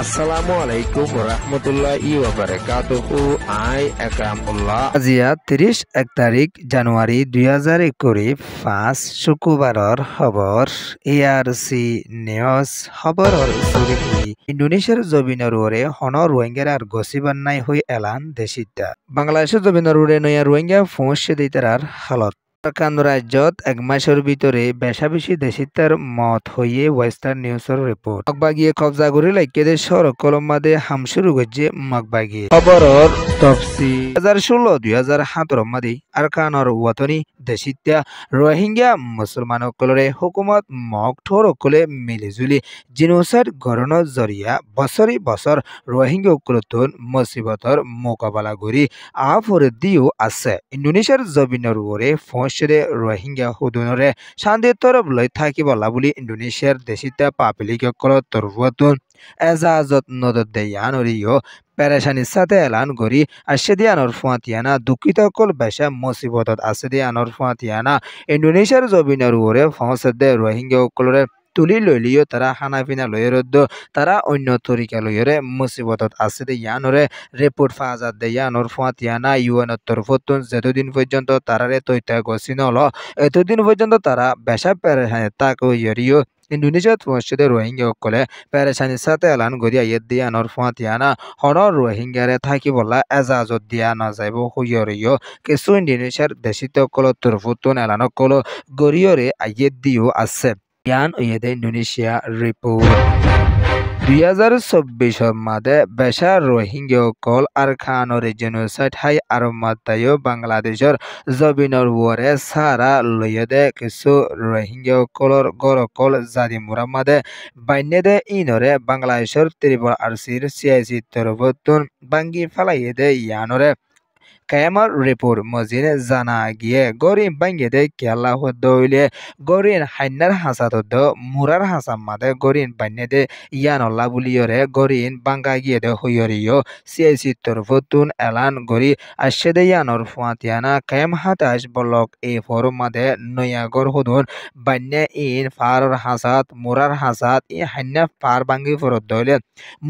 আসসালামু আলাইকুম রহমতুল্লাহি ওয়া বারাকাতুহু। আই একরামুল্লাহ। আজিয়া 31 তাৰিখ জানুৱাৰী 2025 শুক্ৰবাৰৰ খবৰ ARC নিউজ খবৰৰ চুৰি ইন্দোনেছিয়ার জবিনের ওরে হন রোহিঙ্গার গসিবান নাই হই এলান দেশিতা বাংলাদেশের জবিনের ওরে নয়া রোহিঙ্গা ফোঁস দিতার হালত কান রাজ্যত এক মাসের ভিতরে বেশা বেশি দেশিতার মত হইয়ে ওয়েস্টার্ন নিউজের রিপোর্ট মগবাগিয়ে কবজা করে লাইকে দে সড়ক কলমাদে হাম শুরু করছে মগবাগিয়ে খবরর তফসি 2016-2017 মাদি আরকানর ওয়াতনি দেশিতা রোহিঙ্গা মুসলমানসকলরে হুকুমত মগ ঠোরকলে মিলিজুলি জিনোসাইড গণনৰ জরিয়া বছরি বছর রোহিঙ্গা সকলতুন মুসিবতর মোকাবেলা করি আফরে দিও আছে ইন্দোনেছিয়ার জবিনের ওরে ফসরে রোহিঙ্গা হুদুনরে শান্তির তরফ লৈ থাকিবলা বুলি ইন্দোনেছিয়ার দেশিতা পাবলিকসকলৰ তরফতুন এজাজত নদত দেয়ানরিও পেরেশানির সাথে এলান করি আসে দিয়ানোর ফুয়াতিয়ানা দুঃখিত সকল বেশা মুসিবতত আছে দিয়ানোর ফুয়াতিয়ানা ইন্দোনেছিয়ার জবিনের ওরে ফসদে রোহিঙ্গা সকলরে তুলি লইলিও তারা খানা পিনা লইয়ে রদ্দ তারা অন্য তরিকা লইয়রে মুসিবতত আছে দে ইয়ানরে রিপোর্ট ফাজাত দে ইয়ানোর ফুয়াতিয়ানা ইউএনের তরফতুন যতদিন পর্যন্ত তারারে তৈতা গছিন হল এতদিন পর্যন্ত তারা বেশা পেরেশানি তাক ইয়রিও ইন্দোনেশিয়াত পৌঁছতে রোহিঙ্গা সকলে পেরেশানির সাথে এলান করিয়া ইয়ে দিয়া নর ফুয়াতিয়ানা হনর রোহিঙ্গারে থাকিবলা এজাজত দিয়া নাযাইব হইয়রিও কিছু ইন্দোনেশিয়ার দেশিত সকলৰ তরফতুন এলান সকল গরিয়রে আইয়ে দিও আছে ইয়ান ওয়েদে ইন্দোনেশিয়া রিপোর্ট 2024 মাদে বেশা রোহিঙ্গা কল আর খানর জেনোসাইড হাই আর মাতায়ো বাংলাদেশের জবিনের ওরে সারা লইয়েদে কিছু রোহিঙ্গা কলর গরকল জাদি মুরামাদে বাইনেদে ইনরে বাংলাদেশের ত্রিপুরা আরসির সিআইসি তরফতুন বাঙ্গি ফালাইয়েদে ইয়ানরে কায়ামার রিপোর্ট মজিনে জানা গিয়ে গরিন বাঙ্গেদে কেলা হইলে গরিন হাইনার হাসাত মুরার হাসাম মাদে গরিন বান্যেদে ইয়ানল্লা বুলিয়রে গরিন বাঙ্গা গিয়ে দে হইয়রিও সিআইসি তরফতুন এলান গরি আশেদে ইয়ানর ফুয়াতিয়ানা কায়াম হাতাশ বলক এ ফরম মাদে নয়াগর হুদুন বান্যে ইন ফারর হাসাত মুরার হাসাত ই হাইনা ফার বাঙ্গি ফরত দইলে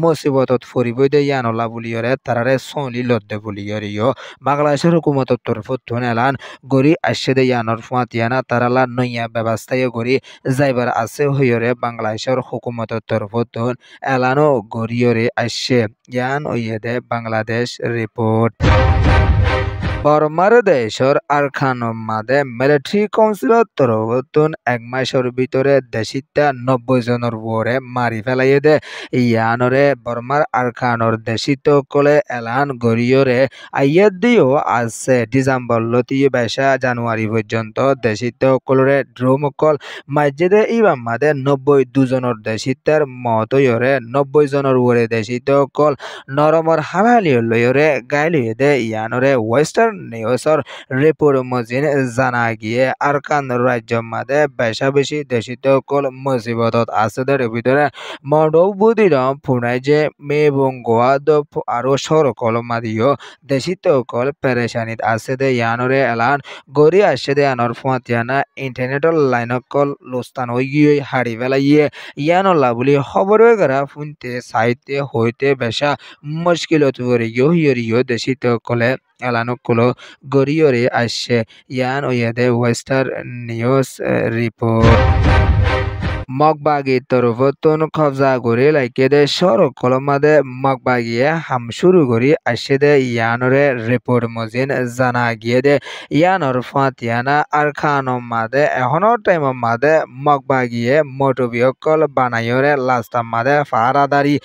মুসিবতত ফরিবই দে ইয়ানল্লা বুলিয়রে তারারে সলি লদ্দে বুলিয়রিও বাংলাদেশের হুকুমতের তরফতুন এলান গরি আশেদে ইয়ানর ফুয়াতিয়ানা তারালা নইয়া ব্যবস্থায় গরি যাইবার আছে হইয়রে বাংলাদেশের হুকুমতের তরফতুন এলানো গরিয়রে আসে ইয়ান ওইয়েদে বাংলাদেশ রিপোর্ট বর্মার দেশের আরখানো মাদে মিলিটারি কাউন্সিলের তরফতুন এক মাসের ভিতরে দেশিতা 90 জনের ওরে মারি ফেলাইয়ে দে ইয়ানরে বর্মার আরখানোর দেশিত কলে এলান গরিয়রে আইয়ে দিও আছে ডিসেম্বর লতিয়ে বেশা জানুয়ারি পর্যন্ত দেশিত কলরে ড্রোমকল মাঝেদে ইবাম মাদে 92 জনের দেশিতার মতয়রে 90 জনের ওরে দেশিত কল নরমর হালালিও লয়রে গাইলিয়ে দে ইয়ানরে ওয়েস্টার্ন নিউজের রিপোর্ট মজিন জানা গিয়ে আরকান রাজ্য মাদে বেশা বেশি দেশিত কল মুসিবতত আছে ভিতরে মডৌ বুদিরম পুনাই যে মেবঙ্গোয়া আরো সরকল মাদিও দেশিত কল পেরেশানিত আছে দে ইয়ানরে এলান গড়ি আসে দে আনর ফুয়াতিয়ানা ইন্টারনেটর লাইন কল লোস্তান হয়ে গিয়ে হারি ফেলাইয়ে ইয়ানল্লা বলি খবর গড়া ফুনতে সাইতে হইতে বেশা মুশকিলত হিয়রিও দেশিত কলে এলানো কলো গড়িয়রে আসে ইয়ান ওয়েদে ওয়েস্টার্ন নিউজ রিপোর্ট মগবাগি তরফতুন কবজা করে লাইকে দে সড়ক কলমাদে মগবাগিয়ে হাম শুরু করি আসে দে ইয়ানরে রিপোর্ট মজিন জানা গিয়ে দে ইয়ানর ফাতিয়ানা আর খানো মাদে এখনো টাইম মাদে মগবাগিয়ে মোটবিয়কল বানাইরে লাস্তা মাদে ফারাদারি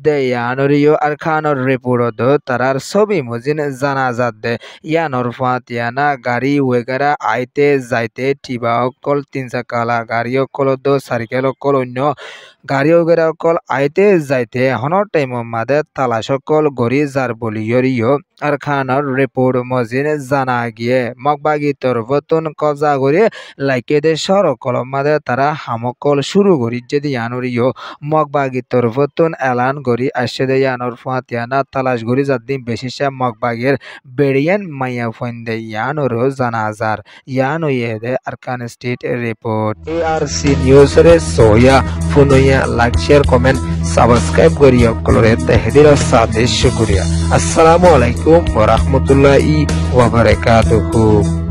দে ইয়ানরিও আর খানোর রিপোর্ট তারার ছবি মজিন জানা যাত দে ইয়ানর ফাতিয়ানা গাড়ি ওয়েগারা আইতে যাইতে টিবা অকল 3 চাকালা গাড়ি অকল সাইকেল অকল অন্য গাড়ি ওগেরা অকল আইতে যাইতে এখনো টাইম মাদে তালাশ অকল গড়ি যার বলিয়রিও আরখানোর রিপোর্ট মজিন জানা গিয়ে মগবাগি তরফতন কবজা করে লাইকেদে সরকল মাদে তারা হামকল শুরু করি যদি ইয়ানুরিও মগবাগি তরফতন এলান করি আসছে ইয়ানোর ফাতিয়ানা তালাশ করি যাদ্দিন বেশিসা মগবাগের বেরিয়ান মাইয়া ফন্দে ইয়ানোর জানাজার ইয়ানো ইয়েদে Arakan state report ARC news রে সোয়া ফুনুয়া লাইক শেয়ার কমেন্ট সাবস্ক্রাইব করিয়া কলরে তাহদির সাথে শুকরিয়া। আসসালামু আলাইকুম ওয়া রাহমাতুল্লাহি ওয়া বারাকাতুহু।